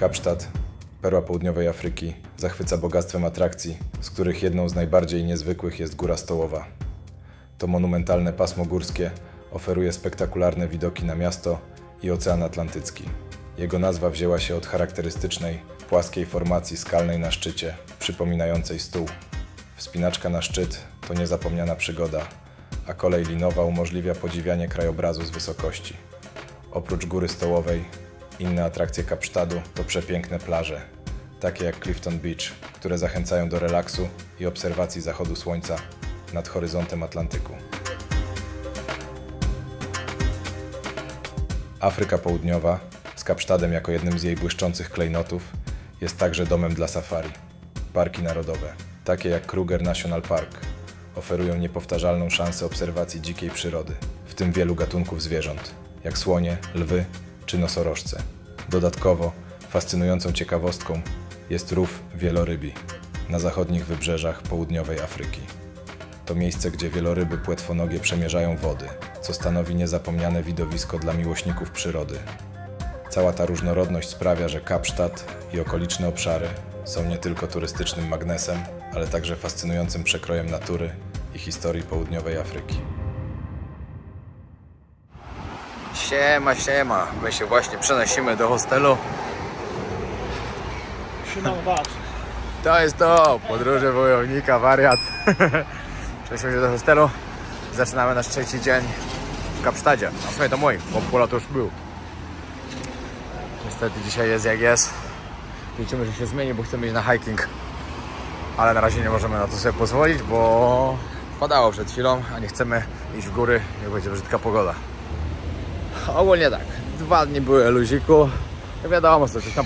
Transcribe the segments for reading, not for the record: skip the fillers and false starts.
Kapsztad, perła południowej Afryki, zachwyca bogactwem atrakcji, z których jedną z najbardziej niezwykłych jest Góra Stołowa. To monumentalne pasmo górskie oferuje spektakularne widoki na miasto i Ocean Atlantycki. Jego nazwa wzięła się od charakterystycznej, płaskiej formacji skalnej na szczycie, przypominającej stół. Wspinaczka na szczyt to niezapomniana przygoda, a kolej linowa umożliwia podziwianie krajobrazu z wysokości. Oprócz Góry Stołowej, inne atrakcje Kapsztadu to przepiękne plaże, takie jak Clifton Beach, które zachęcają do relaksu i obserwacji zachodu słońca nad horyzontem Atlantyku. Afryka Południowa, z Kapsztadem jako jednym z jej błyszczących klejnotów, jest także domem dla safari. Parki narodowe, takie jak Kruger National Park, oferują niepowtarzalną szansę obserwacji dzikiej przyrody, w tym wielu gatunków zwierząt, jak słonie, lwy czy nosorożce. Dodatkowo fascynującą ciekawostką jest rów wielorybi na zachodnich wybrzeżach południowej Afryki. To miejsce, gdzie wieloryby płetwonogie przemierzają wody, co stanowi niezapomniane widowisko dla miłośników przyrody. Cała ta różnorodność sprawia, że Kapsztad i okoliczne obszary są nie tylko turystycznym magnesem, ale także fascynującym przekrojem natury i historii południowej Afryki. Siema, siema. My się właśnie przenosimy do hostelu. To jest to! Podróże wojownika, wariat. Przenosimy się do hostelu. Zaczynamy nasz trzeci dzień w Kapsztadzie. A w sumie to mój, bo Pula to już był. Niestety dzisiaj jest jak jest. Liczymy, że się zmieni, bo chcemy iść na hiking. Ale na razie nie możemy na to sobie pozwolić, bo padało przed chwilą, a nie chcemy iść w góry, jak będzie brzydka pogoda. Ogólnie tak, 2 dni były luziku. Wiadomo, co coś tam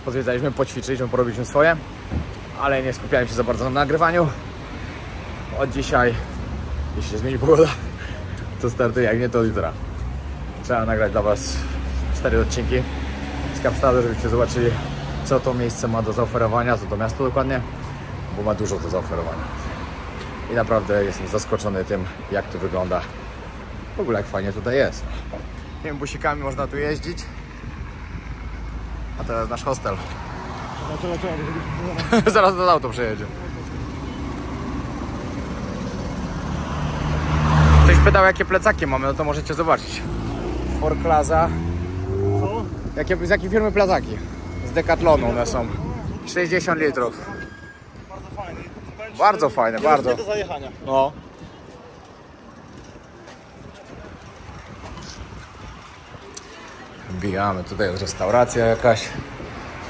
pozwiedzaliśmy, poćwiczyliśmy, porobiliśmy swoje, ale nie skupiałem się za bardzo na nagrywaniu. Od dzisiaj, jeśli się zmieni pogoda, to startuję, jak nie to jutra. Trzeba nagrać dla Was 4 odcinki z Kapsztadu, żebyście zobaczyli, co to miejsce ma do zaoferowania, co to miasto dokładnie, bo ma dużo do zaoferowania. I naprawdę jestem zaskoczony tym, jak to wygląda. W ogóle jak fajnie tutaj jest. Tymi busikami można tu jeździć. A to jest nasz hostel. Zaraz do auto przejedzie. Ktoś pytał, jakie plecaki mamy, no to możecie zobaczyć. Ford Plaza. Z jakiej firmy plecaki? Z Decathlonu one są. 60 litrów. Bardzo fajny. Bardzo fajne, bardzo. Nie do zajechania. No. Wbijamy, tutaj jest restauracja jakaś,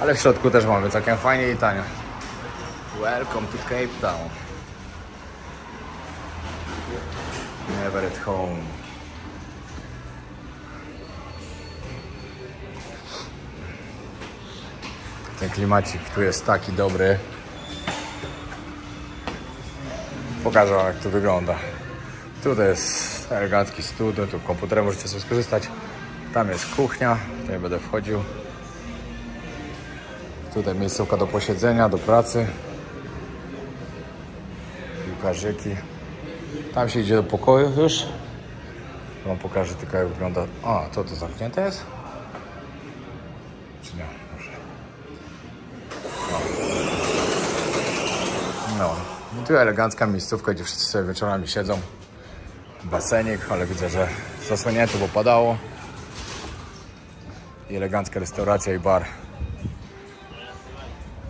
ale w środku też mamy całkiem fajnie i tanio. Welcome to Cape Town. Never at home. Ten klimacik tu jest taki dobry. Pokażę wam, jak to wygląda. Tutaj jest elegancki stół, tu komputerem możecie sobie skorzystać. Tam jest kuchnia, tutaj będę wchodził. Tutaj miejscówka do posiedzenia, do pracy. Piłkarzyki. Tam się idzie do pokoju już. Wam pokażę tylko, jak wygląda. A, co to zamknięte jest? Czy nie? Może. No. I tu elegancka miejscówka, gdzie wszyscy sobie wieczorami siedzą. Basenik, ale widzę, że zasłonięte, bo padało. I elegancka restauracja i bar.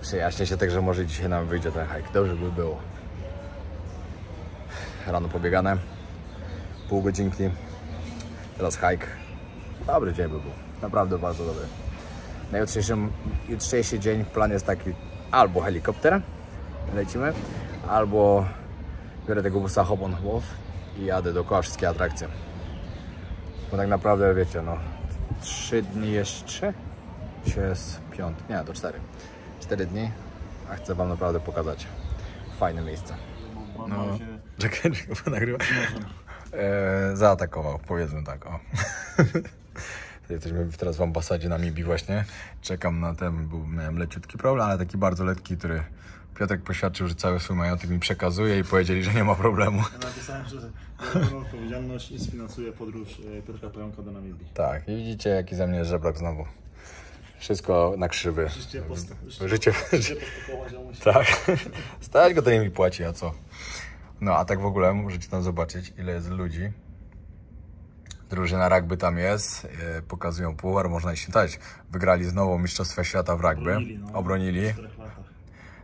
Przyjaśnię się, także może dzisiaj nam wyjdzie ten hike. Dobrze by było. Rano pobiegane. Pół godzinki. Teraz hike. Dobry dzień by był. Naprawdę bardzo dobry. Na jutrzejszy dzień plan jest taki: albo helikopter lecimy, albo biorę tego busa Hop on Wharf i jadę dookoła wszystkie atrakcje. Bo tak naprawdę wiecie, no 3 dni jeszcze? Dzisiaj jest 5, nie, to 4. 4 dni, a chcę wam naprawdę pokazać fajne miejsce. No, czekaj, nagrywa. Zaatakował, powiedzmy tak, o. Jesteśmy teraz w ambasadzie Namibii właśnie. Czekam na ten, miałem leciutki problem, ale taki bardzo lekki, który Piotrek poświadczył, że cały swój majątek mi przekazuje i powiedzieli, że nie ma problemu. Ja napisałem, że odpowiedzialność i sfinansuje podróż Piotrka Pająka do Namibii. Tak, i widzicie, jaki ze mnie żebrok znowu. Wszystko na krzywy. Życie Tak. Stać go to nie mi płaci, a co? No a tak w ogóle możecie tam zobaczyć, ile jest ludzi. Drużyna rugby tam jest, pokazują puchar, można świętać. Wygrali znowu Mistrzostwa Świata w rugby, obronili.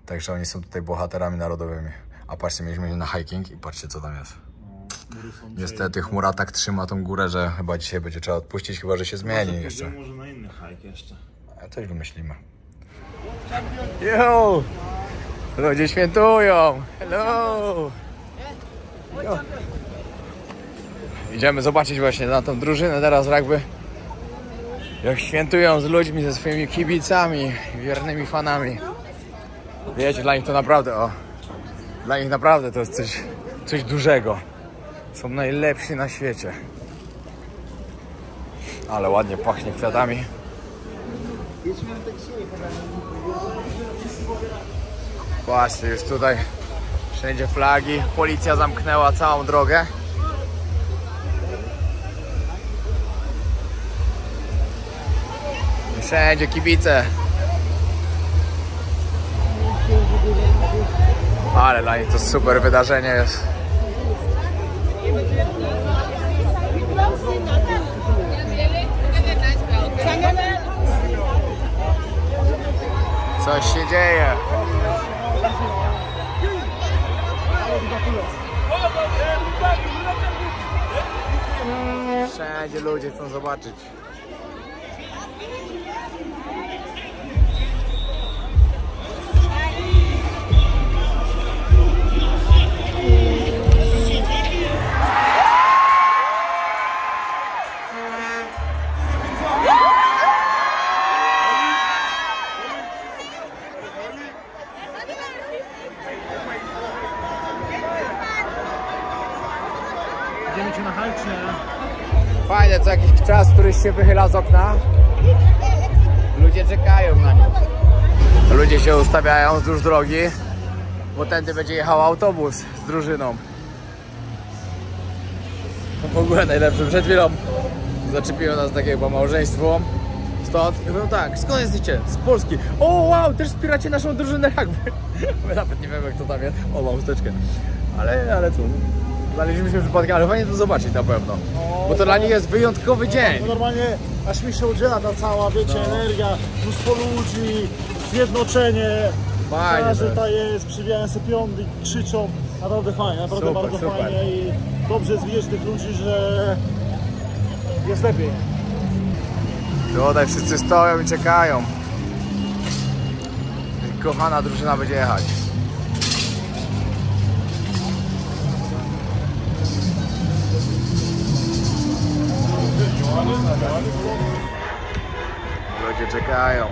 Także oni są tutaj bohaterami narodowymi. A patrzcie, mieliśmy na hiking i patrzcie, co tam jest. Niestety chmura tak trzyma tą górę, że chyba dzisiaj będzie trzeba odpuścić, chyba że się zmieni jeszcze. Może na inny hike jeszcze. A coś wymyślimy. Yo! Ludzie świętują! Hello! Yo. Idziemy zobaczyć właśnie na tą drużynę teraz rugby. Jak świętują z ludźmi, ze swoimi kibicami, wiernymi fanami. Wiecie, dla nich to naprawdę, dla nich naprawdę to jest coś dużego. Są najlepsi na świecie. Ale ładnie pachnie kwiatami. Patrzcie, już tutaj wszędzie flagi. Policja zamknęła całą drogę. I wszędzie kibice. Ale dla nich to super wydarzenie jest. Coś się dzieje. Wszędzie ludzie chcą zobaczyć. Idziemy cię na hike, czy nie? Fajne, co jakiś czas któryś się wychyla z okna. Ludzie czekają na nim. Ludzie się ustawiają wzdłuż drogi, bo tędy będzie jechał autobus z drużyną. W ogóle najlepsze. Przed chwilą zaczepiło nas takie chyba małżeństwo. Stąd i mówią tak, skąd jesteście? Z Polski. O wow, też wspieracie naszą drużynę rugby. My nawet nie wiemy, kto tam jest. O, mam chusteczkę. Ale co? Znaleźliśmy przypadkiem, ale fajnie to zobaczyć na pewno. Bo to dla nich jest wyjątkowy dzień. No normalnie aż mi się udziela ta cała, wiecie, energia, mnóstwo ludzi, zjednoczenie. Fajnie. Każdy tutaj jest, przybijają sobie piąty, krzyczą. Naprawdę fajnie, naprawdę Super, bardzo super. fajnie i dobrze jest widzieć tych ludzi, że jest lepiej. Tutaj wszyscy stoją i czekają. I kochana drużyna będzie jechać. Ludzie czekają.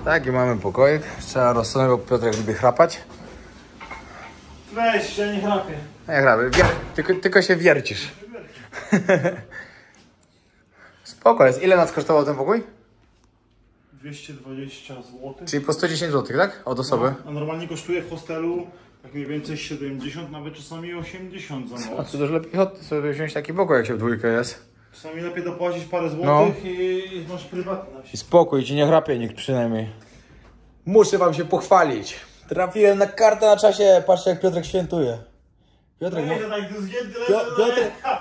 Taki mamy pokoik. Trzeba rozsunąć, bo Piotrek lubi chrapać. Weź się, nie chrapie. Nie chrapię, tylko się wiercisz. Spoko jest. Ile nas kosztował ten pokój? 220 zł. Czyli po 110 zł, tak? Od osoby. A normalnie kosztuje w hostelu tak mniej więcej 70, nawet czasami 80 za A noc. co też lepiej sobie wziąć taki pokój, jak się w dwójkę jest. Czasami lepiej dopłacić parę złotych No. i masz prywatność. I spokój, ci nie chrapie nikt przynajmniej. Muszę wam się pochwalić. Trafiłem na kartę na czasie. Patrzcie, jak Piotrek świętuje. Piotrek, Nie, to tak zgięty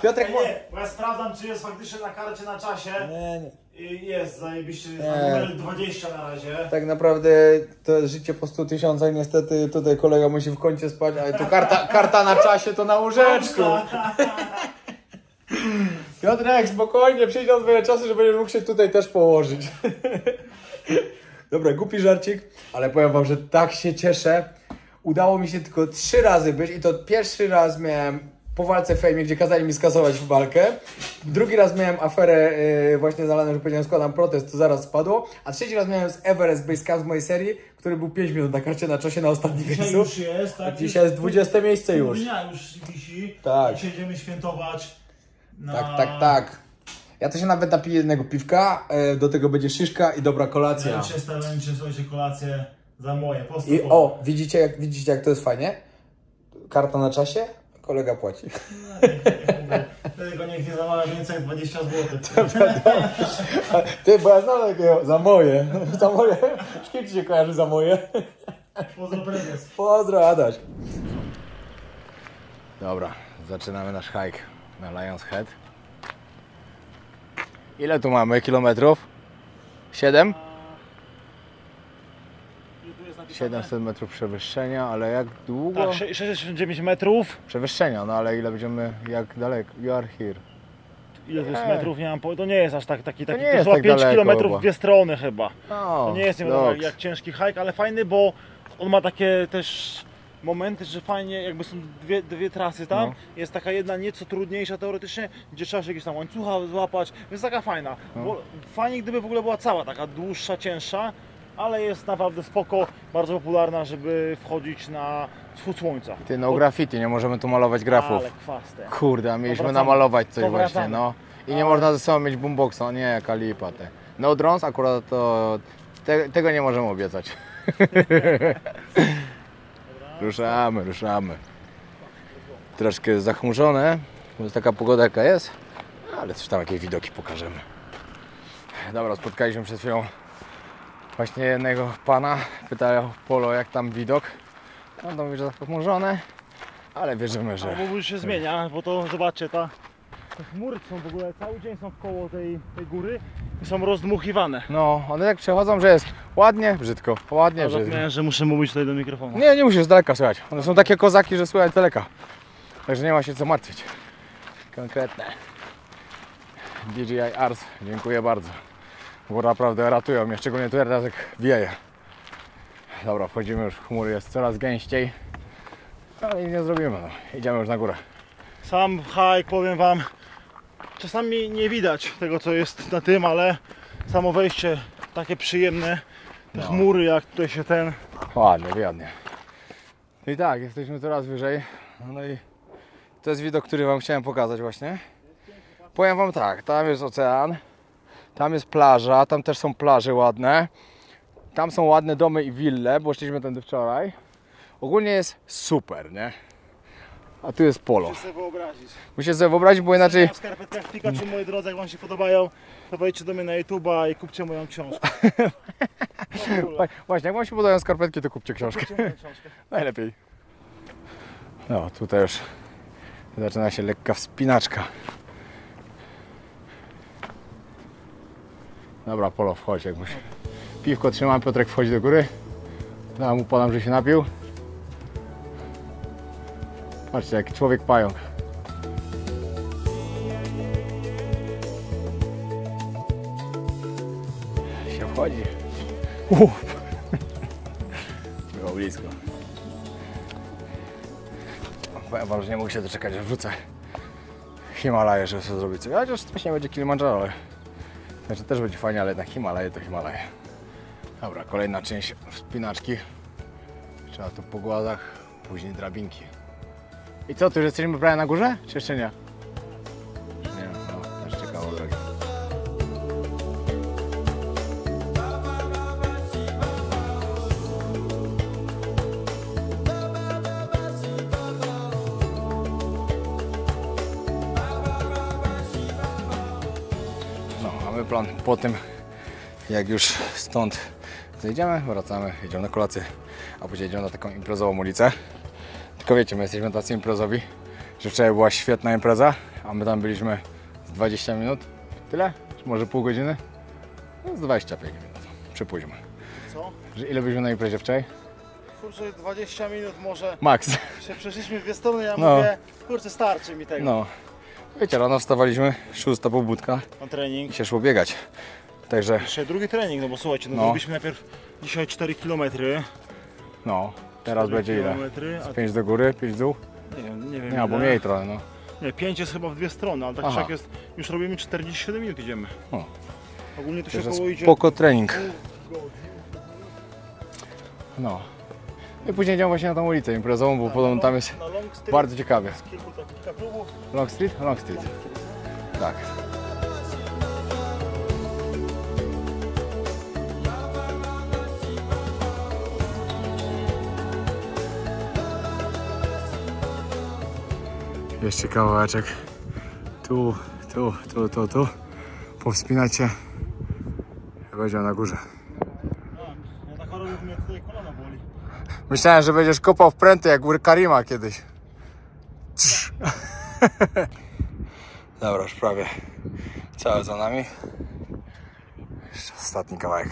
Piotrek, nie, bo ja sprawdzam, czy jest faktycznie na karcie na czasie. nie. I jest, zajebiście, jest na numer 20 na razie. Tak naprawdę to jest życie po 100 000. Niestety tutaj kolega musi w kącie spać, ale tu karta na czasie to na łóżeczku. Piotrek, spokojnie, przyjdą twoje czasy, że będziesz mógł się tutaj też położyć. Dobra, głupi żarcik, ale powiem wam, że tak się cieszę. Udało mi się tylko 3 razy być i to pierwszy raz miałem po walce w Fejmie, gdzie kazali mi skasować walkę. Drugi raz miałem aferę właśnie zalaną, że powiedziałem składam protest, to zaraz spadło. A trzeci raz miałem z Everest Base Camp z mojej serii, który był 5 minut na karcie na czasie na ostatnim Dzisiaj miejscu. już jest, tak? A dzisiaj jest 20 miejsce już. Dnia już wisi. Tak. Dzisiaj idziemy świętować. Tak. Ja to się nawet napiję jednego piwka, do tego będzie szyszka i dobra kolacja. Słuchajcie kolację. Za moje, I o, widzicie jak to jest fajnie? Karta na czasie, kolega płaci. Tego niech nie zamawia więcej jak 20 zł. Ty, bo ja znam takiego, za moje. Z kim ci się kojarzy za moje? Pozdro prezes. Pozdro, Adaś. Dobra, zaczynamy nasz hike na Lions Head. Ile tu mamy kilometrów? 7? 700 metrów przewyższenia, ale jak długo? Tak, 69 metrów. Przewyższenia, no ale ile będziemy, jak daleko? You are here. Ile to jest metrów? Nie mam to nie jest aż taki. To nie jest jest chyba tak 5 daleko km chyba. w dwie strony chyba. No, To nie jest nie wiadomo jak ciężki hike, ale fajny, bo on ma takie też momenty, że fajnie, jakby są dwie trasy tam, jest taka jedna nieco trudniejsza teoretycznie, gdzie trzeba się jakieś tam łańcucha złapać, więc taka fajna. Bo fajnie gdyby w ogóle była cała taka dłuższa, cięższa, ale jest naprawdę spoko, bardzo popularna, żeby wchodzić na wschód słońca. Ty, no graffiti, nie możemy tu malować grafów. Ale kwaste. Kurde, a mieliśmy Powracamy. namalować coś Powracamy. właśnie, no. I nie można ze sobą mieć boomboxa, nie, jaka lipa te. No drones akurat to, tego nie możemy obiecać. Ruszamy. Troszkę jest zachmurzone, bo jest taka pogoda jaka jest, ale coś tam jakieś widoki pokażemy. Dobra, spotkaliśmy przed chwilą właśnie jednego pana, pytał Polo jak tam widok. No to mówi, że zachmurzone, ale wierzymy, że... Bo już się zmienia, bo to zobaczcie, te chmury są w ogóle cały dzień są koło tej góry i są rozdmuchiwane. No, one tak przechodzą, że jest ładnie, brzydko, ładnie, Ja brzydko. zapomniałem, że muszę mówić tutaj do mikrofonu. Nie musisz z daleka słychać. One są takie kozaki, że słychać z daleka. Także nie ma się co martwić. Konkretne. DJI Ars, dziękuję bardzo. Bo naprawdę ratują mnie, szczególnie tu teraz jak wieje. Dobra, wchodzimy już, chmury jest coraz gęściej. Ale nic nie zrobimy, no. Idziemy już na górę. Sam hike, powiem wam, czasami nie widać tego co jest na tym, ale samo wejście takie przyjemne, te chmury jak tutaj się Ładnie. No i tak, jesteśmy coraz wyżej. No i to jest widok, który wam chciałem pokazać właśnie. Powiem wam tak, tam jest ocean, tam jest plaża, tam też są plaże ładne. Tam są ładne domy i wille, bo szliśmy tędy wczoraj. Ogólnie jest super, nie? A tu jest polo. Muszę sobie wyobrazić. Musicie sobie wyobrazić, bo inaczej... W skarpetkach Pikachu, moi drodzy, jak wam się podobają, to wejdźcie do mnie na YouTube'a i kupcie moją książkę. Właśnie, jak wam się podobają skarpetki, to kupcie książkę. Kupcie moją książkę. Najlepiej. No, tutaj już zaczyna się lekka wspinaczka. Dobra, Polo, wchodź jakbyś. Piwko trzymam, Piotrek wchodzi do góry. Ja mu podam, że się napił. Patrzcie, jaki człowiek pająk. Się wchodzi. Było blisko. Powiem wam, że nie mogę się doczekać, że wrzucę Himalaje, żeby sobie zrobić coś. Chociaż to nie będzie Kilimandżaro, ale znaczy też będzie fajnie, ale jednak Himalaje to Himalaje. Dobra, kolejna część wspinaczki. Trzeba tu po głazach, później drabinki. I co, tu już jesteśmy prawie na górze? Czy jeszcze nie? Nie, no, też ciekawe drogi. No, mamy plan po tym, jak już stąd zejdziemy, wracamy, jedziemy na kolację, a później jedziemy na taką imprezową ulicę. Tylko wiecie, my jesteśmy tacy imprezowi, że wczoraj była świetna impreza, a my tam byliśmy z 20 minut. Tyle? Czy może pół godziny? No, z 25 minut. Przypuśćmy. Co? Że ile byliśmy na imprezie wczoraj? Kurczę, 20 minut może. Max. Przeszliśmy w dwie strony, ja No. mówię, kurczę, starczy mi tego. No. Wiecie, rano wstawaliśmy, 6 pobudka Na trening. i się szło biegać. Także, Dzisiaj drugi trening, no bo słuchajcie, no, No. zrobiliśmy najpierw dzisiaj 4 km. no, teraz będzie ile? A 5 do góry, 5 w dół? nie wiem Nie, albo ile. mniej trochę, no. Nie, 5 jest chyba w dwie strony, ale tak Aha. jak jest, już robimy 47 minut idziemy. O. Ogólnie to się Także około idzie. spoko trening. No. I później idziemy właśnie na tą ulicę imprezową, bo podobno tam jest na Long Street bardzo ciekawie. z kilku takich klubów. Long Street? Long Street. Tak. Jeszcze kawałeczek. Tu. Powspinać się. I będzie na górze. Ja tak robię, mnie tutaj kolana boli. Myślałem, że będziesz kopał w pręty jak u Karima kiedyś. Dobra, już prawie całe za nami. Jeszcze ostatni kawałek.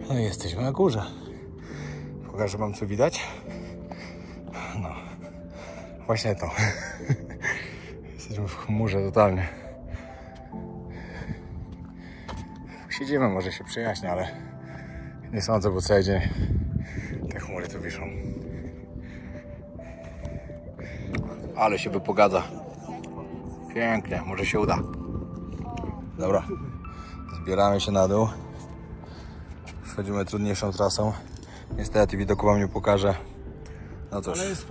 No i jesteśmy na górze. Pokażę wam, co widać. No, właśnie to. Jesteśmy w chmurze totalnie. Siedzimy, może się przyjaśnia, ale nie sądzę, bo cały dzień te chmury tu wiszą. Ale się wypogadza. Pięknie, może się uda. Dobra, zbieramy się na dół. Wchodzimy trudniejszą trasą. Niestety widoku wam nie pokażę. No cóż. Ale jest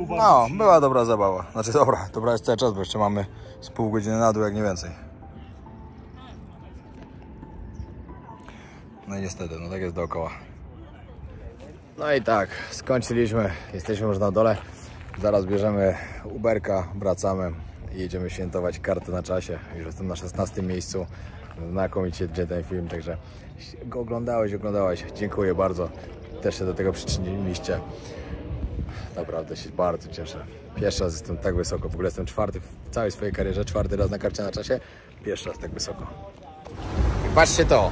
No, była dobra zabawa. Znaczy dobra jest cały czas, bo jeszcze mamy z pół godziny na dół, jak nie więcej. No i niestety, no tak jest dookoła. No i tak, skończyliśmy. Jesteśmy już na dole. Zaraz bierzemy Uberka, wracamy i jedziemy świętować kartę na czasie. Już jestem na 16 miejscu. Znakomicie idzie ten film, także go oglądałeś. Dziękuję bardzo. Też się do tego przyczyniliście. Naprawdę się bardzo cieszę. Pierwszy raz jestem tak wysoko. W ogóle jestem czwarty w całej swojej karierze. Czwarty raz na karcie na czasie. Pierwszy raz tak wysoko. I patrzcie to.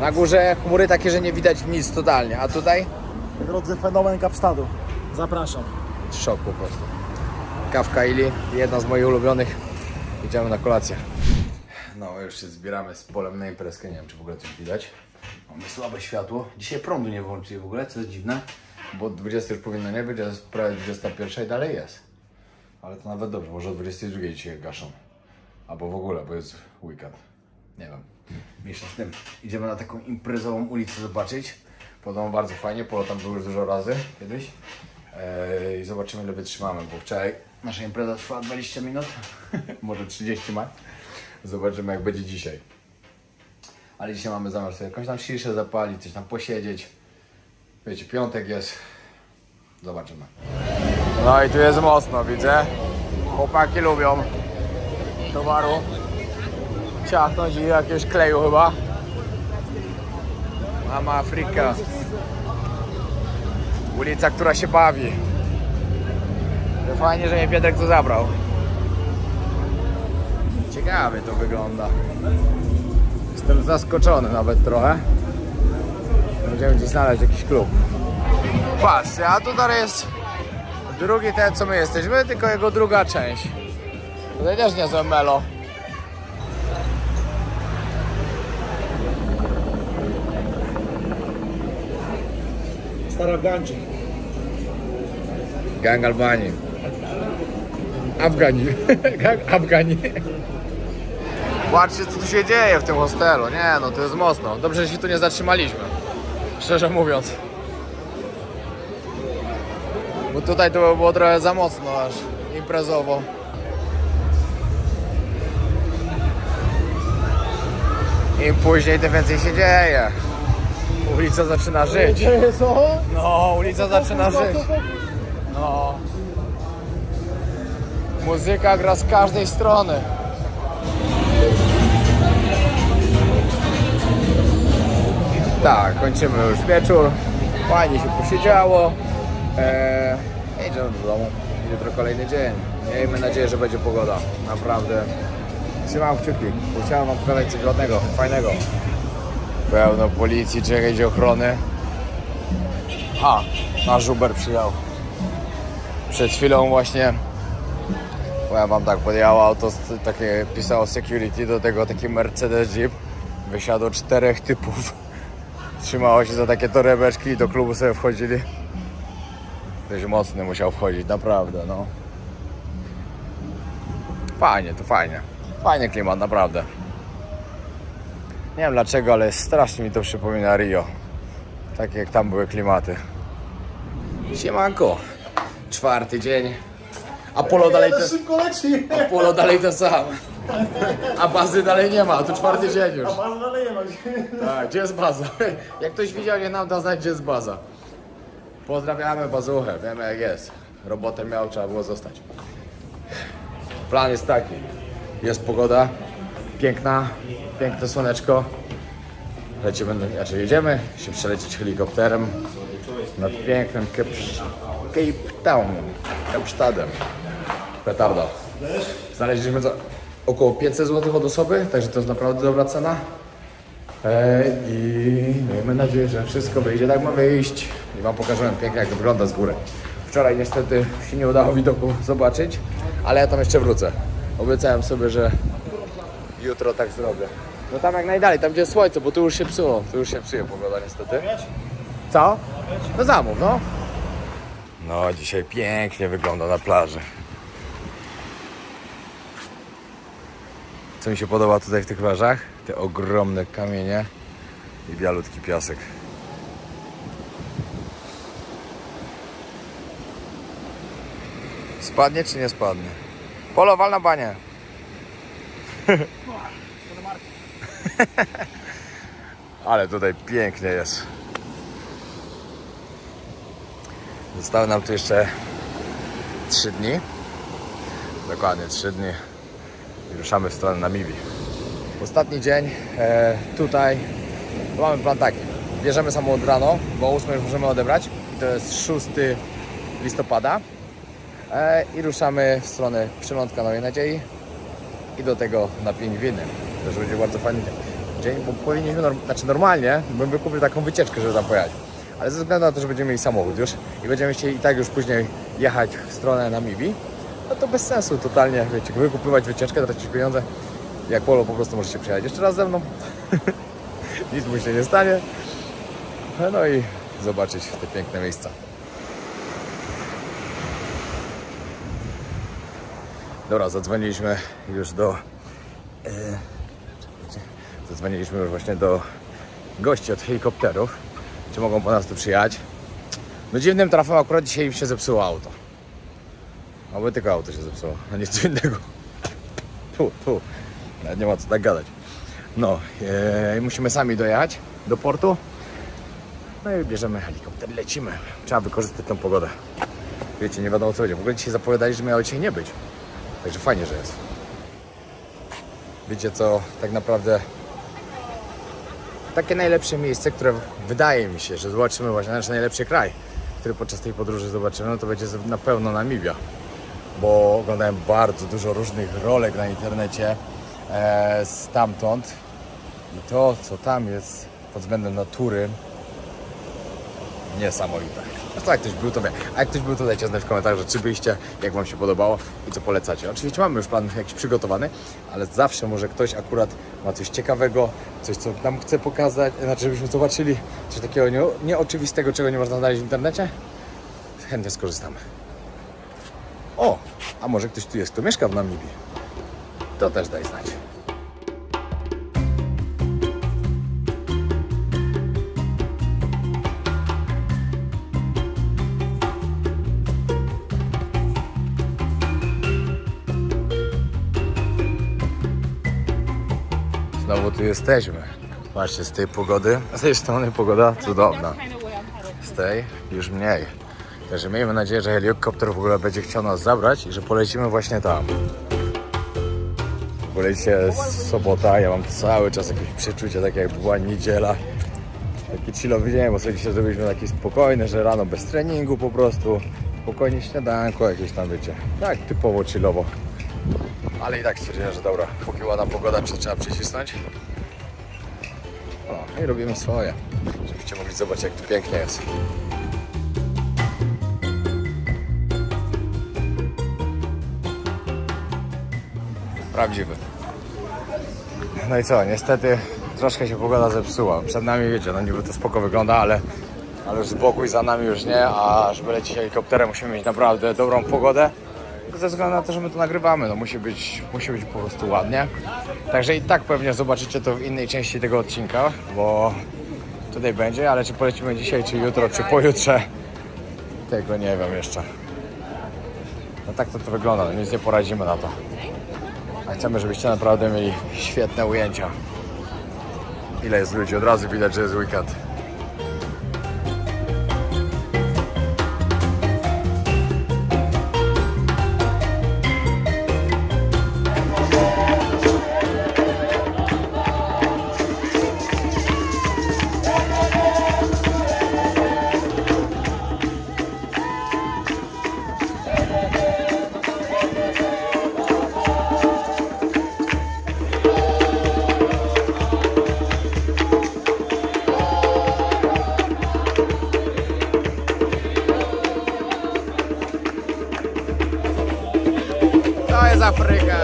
Na górze chmury takie, że nie widać nic totalnie. A tutaj? Drodzy, fenomen Kapstadu. Zapraszam. Szok po prostu. Kawka Ili, jedna z moich ulubionych. Idziemy na kolację. No, już się zbieramy z Polem na imprezkę. Nie wiem, czy w ogóle coś widać. Mamy słabe światło. Dzisiaj prądu nie włączyli w ogóle, co jest dziwne. Bo 20 już powinno nie być, a jest prawie 21 i dalej jest. Ale to nawet dobrze, może o 22 dzisiaj gaszą. Albo w ogóle, bo jest weekend. Nie wiem. Mniejsza z tym. Idziemy na taką imprezową ulicę zobaczyć. Podobno bardzo fajnie, Polo tam był już dużo razy kiedyś. I zobaczymy, ile wytrzymamy, bo wczoraj nasza impreza trwała 20 minut. Może 30 ma. Zobaczymy, jak będzie dzisiaj. Ale dzisiaj mamy zamiar sobie jakąś tam ciszę zapalić, coś tam posiedzieć. Wiecie, piątek jest. Zobaczymy. No i tu jest mocno, widzę. Chłopaki lubią towaru ciachnąć i jakiegoś kleju chyba. Mama Afryka. Ulica, która się bawi. Fajnie, że mnie Piotrek tu zabrał. Ciekawie to wygląda. Jestem zaskoczony nawet trochę. Będziemy gdzieś znaleźć jakiś klub. Patrzcie, a tutaj jest drugi ten, co my jesteśmy, tylko jego druga część. Tutaj też niezłe melo. Stara Ganji. Gang Albanii. Afgani. Gang Afgani. Patrzcie, co tu się dzieje w tym hostelu. Nie, no to jest mocno. Dobrze, że się tu nie zatrzymaliśmy. Szczerze mówiąc. Bo tutaj to było trochę za mocno aż imprezowo. Im później, tym więcej się dzieje. Ulica zaczyna żyć. No, ulica zaczyna żyć. No. Muzyka gra z każdej strony. Tak, kończymy już wieczór. Fajnie się posiedziało. Idziemy do domu. Jutro kolejny dzień. Miejmy nadzieję, że będzie pogoda. Naprawdę. Trzymam kciuki. Chciałem wam pokazać coś ładnego, fajnego. Pełno policji, czy jakiejś ochrony. Nasz Uber przyjechał. Przed chwilą właśnie, powiem wam tak, podjechało auto, takie pisało security, do tego taki Mercedes Jeep. Wysiadło 4 typów. Trzymało się za takie torebeczki i do klubu sobie wchodzili. Ktoś mocny musiał wchodzić, naprawdę, no. Fajnie, to fajnie. Fajny klimat, naprawdę. Nie wiem dlaczego, ale strasznie mi to przypomina Rio. Tak jak tam były klimaty. Siemanko. 4. dzień. Apollo dalej ten, Szybko leci! Apollo dalej ten sam. A bazy dalej nie ma, a tu 4. dzień już. A baza dalej nie ma. Tak, gdzie jest baza? Jak ktoś widział, nie nam da znać, gdzie jest baza. Pozdrawiamy bazuchę, wiemy jak jest. Robotę miał, trzeba było zostać. Plan jest taki. Jest pogoda, piękna, piękne słoneczko. Jedziemy się przelecieć helikopterem nad pięknym Cape Town, Kapsztadem. Petarda. Znaleźliśmy za około 500 zł od osoby, także to jest naprawdę dobra cena. I miejmy nadzieję, że wszystko wyjdzie tak ma wyjść. I wam pokażę pięknie, jak to wygląda z góry. Wczoraj niestety się nie udało widoku zobaczyć, ale ja tam jeszcze wrócę. Obiecałem sobie, że jutro tak zrobię. No tam jak najdalej, tam gdzie jest słońce, bo tu już się psuło. Tu już się psuje pogoda niestety. Co? No zamów, no. No dzisiaj pięknie wygląda na plaży. Co mi się podoba tutaj w tych plażach? Te ogromne kamienie i bialutki piasek. Spadnie czy nie spadnie? Polowal na banie. Ale tutaj pięknie jest. Zostały nam tu jeszcze 3 dni. Dokładnie 3 dni. I ruszamy w stronę Namibii. Ostatni dzień tutaj. Mamy plan taki. Bierzemy samochód rano, bo o 8 już możemy odebrać. I to jest 6 listopada. I ruszamy w stronę Przylądka Nowej Nadziei. I do tego na Pingwiny. To będzie bardzo fajny dzień, bo powinniśmy, normalnie bym wykupił taką wycieczkę, żeby tam pojechać. Ale ze względu na to, że będziemy mieli samochód już i będziemy chcieli i tak już później jechać w stronę Namibii, no to bez sensu totalnie, wiecie, wykupywać wycieczkę, tracić pieniądze. Jak Polo po prostu możecie przyjechać jeszcze raz ze mną. Nic mu się nie stanie. No i zobaczyć te piękne miejsca. Dobra, zadzwoniliśmy już właśnie do gości od helikopterów, czy mogą po nas tu przyjechać. No dziwnym trafem akurat dzisiaj im się zepsuło auto. Albo tylko auto się zepsuło, a nie coś innego. Nawet nie ma co tak gadać. No, musimy sami dojechać do portu. No i bierzemy helikopter, lecimy. Trzeba wykorzystać tę pogodę. Wiecie, nie wiadomo co będzie. W ogóle dzisiaj zapowiadali, że miało dzisiaj nie być. Także fajnie, że jest. Wiecie co, tak naprawdę takie najlepsze miejsce, które wydaje mi się, że zobaczymy właśnie, nasz najlepszy kraj, który podczas tej podróży zobaczymy, no to będzie na pewno Namibia. Bo oglądałem bardzo dużo różnych rolek na internecie stamtąd i to, co tam jest pod względem natury, niesamowite. Zresztą jak ktoś był, to wie. A jak ktoś był, to dajcie znać w komentarzach, czy byliście, jak wam się podobało i co polecacie. Oczywiście mamy już plan jakiś przygotowany, ale zawsze może ktoś akurat ma coś ciekawego, coś, co nam chce pokazać, znaczy żebyśmy zobaczyli coś takiego nieoczywistego, czego nie można znaleźć w internecie. Chętnie skorzystamy. O, a może ktoś tu jest, kto mieszka w Namibii? To też daj znać. Znowu tu jesteśmy. Patrzcie, z tej pogody, z tej strony pogoda cudowna. Z tej już mniej. Także miejmy nadzieję, że helikopter w ogóle będzie chciał nas zabrać i że polecimy właśnie tam. W ogóle dzisiaj jest sobota, ja mam cały czas jakieś przeczucie, takie jakby była niedziela. Taki chillowy dzień, bo sobie dzisiaj zrobiliśmy taki spokojny, że rano bez treningu po prostu. Spokojnie śniadanko jakieś tam, wiecie. Tak, typowo chillowo. Ale i tak stwierdziłem, że dobra, póki ładna pogoda, czy trzeba przycisnąć. O, i robimy swoje, żebyście mogli zobaczyć, jak tu pięknie jest. Prawdziwy. No i co, niestety troszkę się pogoda zepsuła. Przed nami, wiecie, no niby to spoko wygląda, ale już z boku i za nami już nie, a żeby lecieć helikopterem musimy mieć naprawdę dobrą pogodę. Ze względu na to, że my to nagrywamy, no musi być po prostu ładnie. Także i tak pewnie zobaczycie to w innej części tego odcinka, bo tutaj będzie, ale czy polecimy dzisiaj, czy jutro, czy pojutrze, tego nie wiem jeszcze. No tak to wygląda, no nic nie poradzimy na to. A chcemy, żebyście naprawdę mieli świetne ujęcia. Ile jest ludzi? Od razu widać, że jest weekend. To jest Afryka!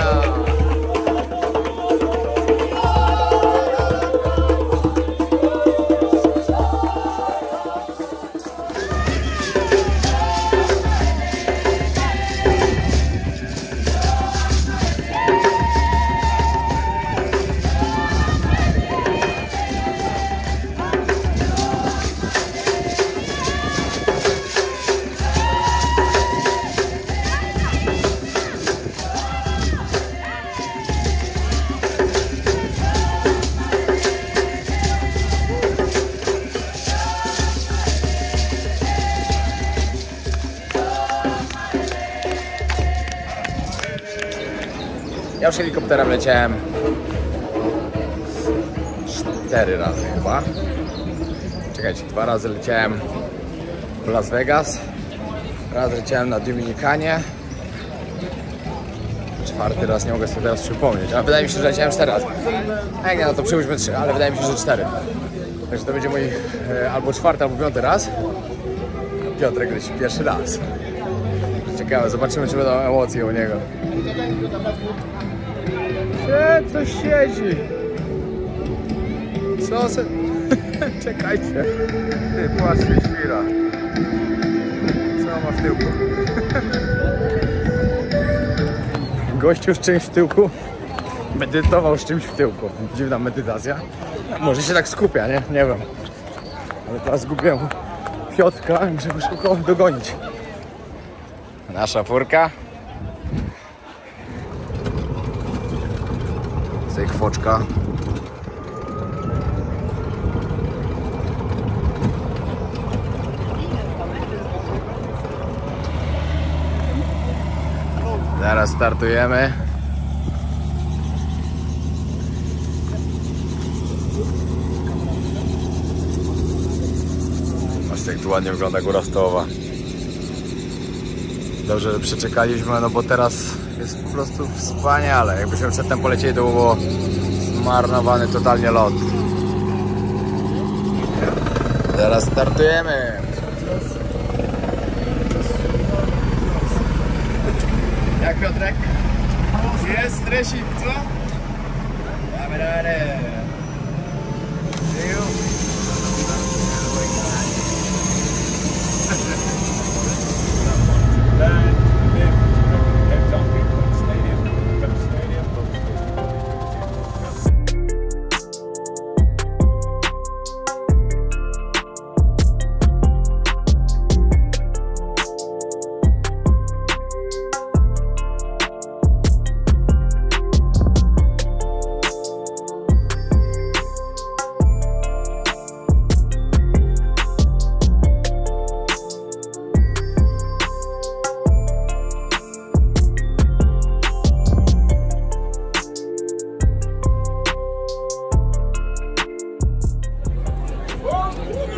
Ja już helikopterem leciałem 4 razy chyba. Czekajcie, 2 razy leciałem w Las Vegas, raz leciałem na Dominikanie, 4. raz nie mogę sobie teraz przypomnieć, ale wydaje mi się, że leciałem 4 razy. A jak nie, no to przyjmijmy 3, ale wydaje mi się, że 4. Także to będzie mój albo 4., albo 5. raz. Piotrek leci pierwszy raz. Ciekawe, zobaczymy, czy będą emocje u niego. Coś siedzi. Co se... Czekajcie. Ty, patrzcie, świra. Co ma w tyłku? Gościu z czymś w tyłku medytował z czymś w tyłku. Dziwna medytacja. Może się tak skupia, nie? Nie wiem. Ale teraz zgubiłem Piotrka, muszę go szybko dogonić. Nasza furka. Kwoczka. Zaraz startujemy. Patrzcie, jak tu ładnie wygląda góra stołowa. Dobrze, że przeczekaliśmy, no bo teraz jest po prostu wspaniale. Jakbyśmy przedtem polecieli, to było zmarnowany totalnie lot. Teraz startujemy. Jak Piotrek? Jest stresik, co? Damy radę.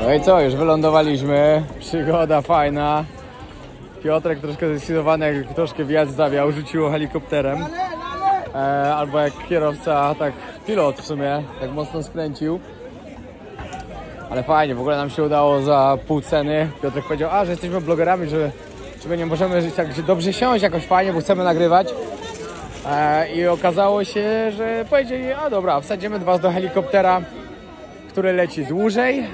No i co, już wylądowaliśmy, przygoda fajna. Piotrek troszkę zdecydowany, jak troszkę wiatr zawiał, rzuciło helikopterem. Albo jak kierowca, tak pilot w sumie, tak mocno skręcił. Ale fajnie, w ogóle nam się udało za pół ceny. Piotrek powiedział, że jesteśmy blogerami, że czy my nie możemy tak dobrze siąść jakoś fajnie, bo chcemy nagrywać. I okazało się, że powiedzieli, dobra, wsadzimy was do helikoptera, który leci dłużej.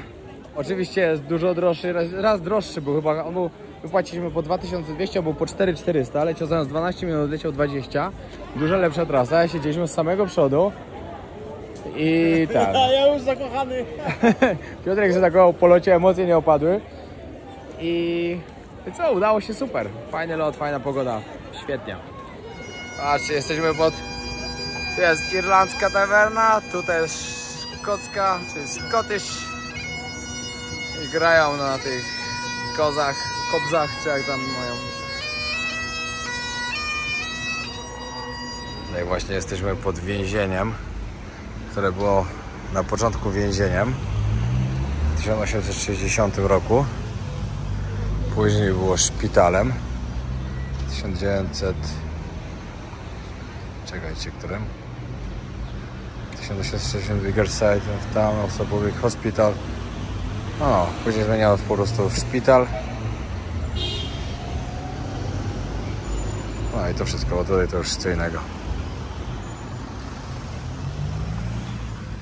Oczywiście jest dużo droższy, raz droższy był chyba, wypłaciliśmy po 2200, był po 4400, leciał zamiast 12 minut, leciał 20. Dużo lepsza trasa, siedzieliśmy z samego przodu i tak. Ja już zakochany. Piotrek się zakochał po locie, emocje nie opadły i co, udało się super. Fajny lot, fajna pogoda. Świetnie. Patrzcie, jesteśmy pod... Tu jest irlandzka tawerna, tutaj jest szkocka, czy Scottish. I grają na tych kozach, kobzach, czy jak tam mają. No i właśnie jesteśmy pod więzieniem, które było na początku więzieniem w 1860 roku. Później było szpitalem. 1900... Czekajcie, którym? 1860 Bigger Side of Town, also Public Hospital. O, później zmieniało po prostu w szpital. No i to wszystko, bo tutaj to już co innego.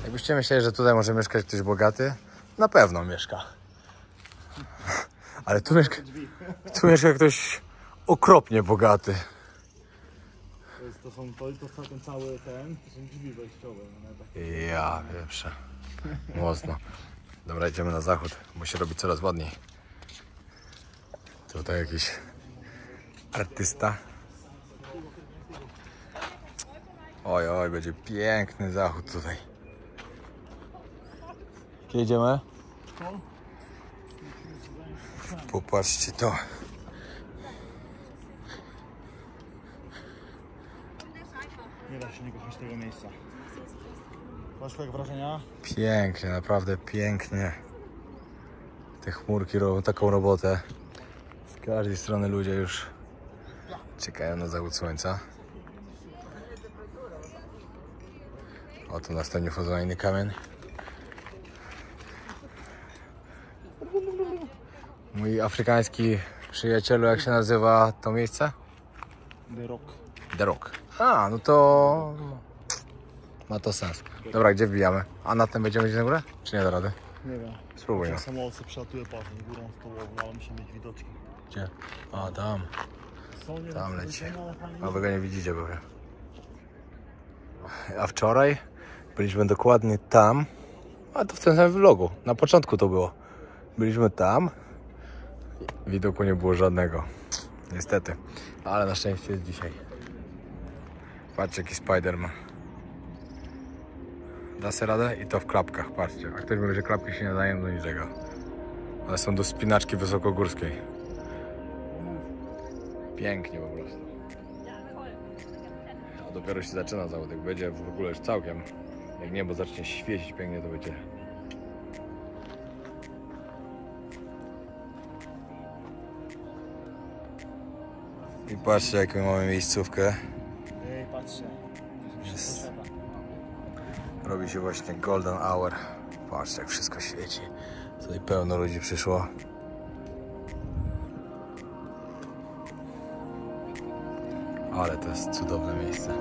Jakbyście myśleli, że tutaj może mieszkać ktoś bogaty, na pewno mieszka. Ale tu mieszka ktoś okropnie bogaty. To ten cały ten, to są drzwi wejściowe. Ja wieprze. Mocno. Dobra, idziemy na zachód, bo się robi coraz ładniej. Tutaj jakiś artysta. Oj, oj, będzie piękny zachód tutaj. Gdzie idziemy? Popatrzcie to. Nie da się nie kochać tego miejsca. Masz jak wrażenia? Pięknie, naprawdę pięknie. Te chmurki robią taką robotę. Z każdej strony ludzie już czekają na zachód słońca. O, tu następnie wchodzą na inny kamień. Mój afrykański przyjacielu, jak się nazywa to miejsce? The Rock. The Rock. A, no to ma to sens. Dobra, gdzie wbijamy? A na tym będziemy iść na górę? Czy nie da rady? Nie wiem. Spróbuj. No. Samolot przelatuje patrz, górą stołową, ale musimy mieć widoczki. Gdzie? A, tam. Są nie Tam leci. ale fajnie. A wy go nie widzicie pewnie. A wczoraj byliśmy dokładnie tam. A to w tym samym vlogu. Na początku to było. Byliśmy tam. Widoku nie było żadnego. Niestety. Ale na szczęście jest dzisiaj. Patrzcie, jaki Spiderman. Da sobie radę i to w klapkach, patrzcie. A ktoś mówi, że klapki się nie dają do niczego. Ale są do spinaczki wysokogórskiej. Pięknie po prostu. A dopiero się zaczyna zawód. Jak będzie w ogóle już całkiem. Jak niebo zacznie świecić pięknie, to będzie. I patrzcie, jaką mamy miejscówkę. Ej, patrzcie. Jest. Robi się właśnie golden hour. Patrzcie, jak wszystko świeci. Tutaj pełno ludzi przyszło. Ale to jest cudowne miejsce.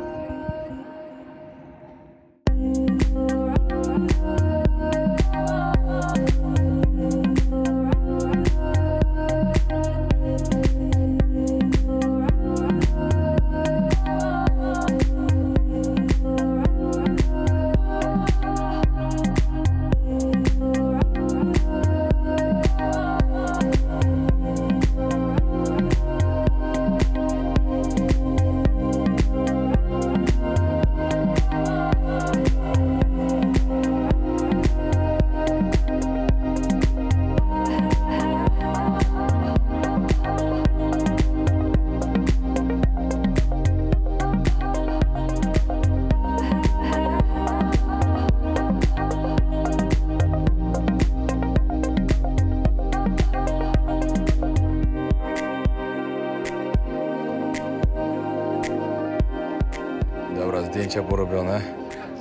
Dobra, zdjęcia porobione.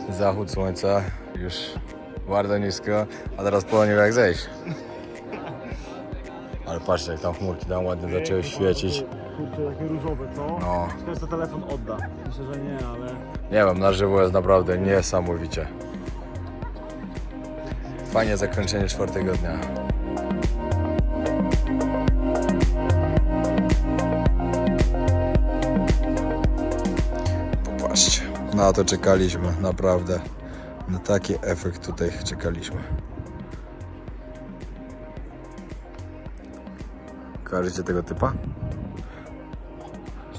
Zachód słońca już bardzo nisko, a teraz po nim jak zejść. Ale patrzcie, jak tam chmurki tam ładnie zaczęły świecić. Kurczę, takie różowe, co? No. Teraz to telefon odda. Myślę, że nie, ale... Nie wiem, na żywo jest naprawdę niesamowicie. Fajnie zakończenie 4. dnia. Popatrzcie, na to czekaliśmy, naprawdę. Na taki efekt tutaj czekaliśmy. Kojarzycie tego typa?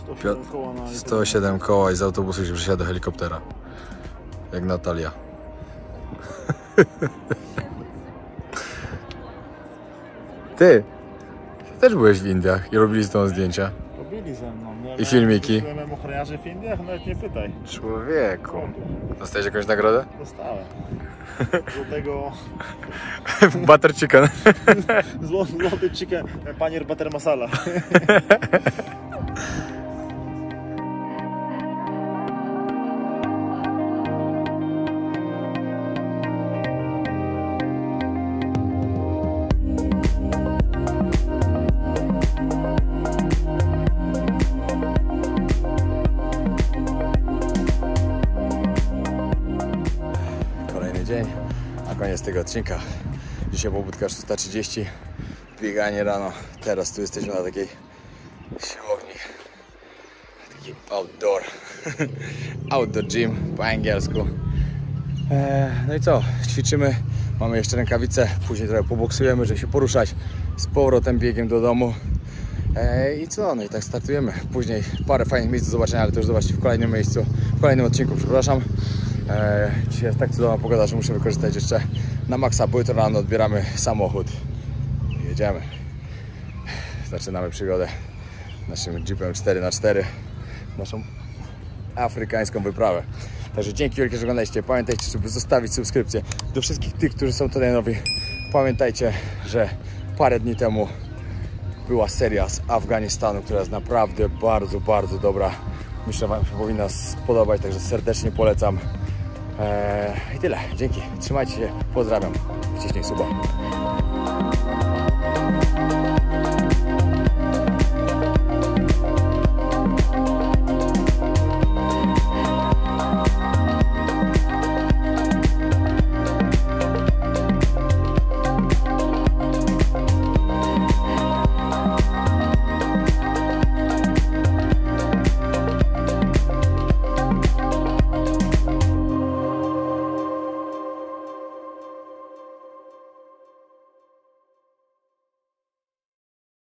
107 koła na 107 koła i z autobusu się przesiada do helikoptera. Jak Natalia. Ty też byłeś w Indiach i robili z tą zdjęcia. Robili ze mną. I filmiki. Byłem ochroniarzem w Indiach, nawet nie pytaj. Człowieku. Dostałeś jakąś nagrodę? Dostałem. Złotego... Butter chicken. Złoty chicken, panier butter masala. Kolejny dzień, a koniec tego odcinka. Dzisiaj pobudka 6:30, bieganie rano. Teraz tu jesteśmy na takiej siłowni. Taki outdoor gym po angielsku. No i co? Ćwiczymy, mamy jeszcze rękawice, później trochę poboksujemy, żeby się poruszać z powrotem biegiem do domu. I co? No i tak startujemy. Później parę fajnych miejsc do zobaczenia, ale to już zobaczcie w kolejnym miejscu, w kolejnym odcinku, przepraszam. Dzisiaj jest tak cudowna pogoda, że muszę wykorzystać jeszcze na maksa, bo jutro rano odbieramy samochód i jedziemy. Zaczynamy przygodę naszym Jeepem 4x4, naszą afrykańską wyprawę. Także dzięki wielkie, że oglądaliście. Pamiętajcie, żeby zostawić subskrypcję. Do wszystkich tych, którzy są tutaj nowi, pamiętajcie, że parę dni temu była seria z Afganistanu, która jest naprawdę bardzo dobra. Myślę, że Wam się powinna spodobać, także serdecznie polecam. I tyle. Dzięki. Trzymajcie się. Pozdrawiam. Wciśnij suba.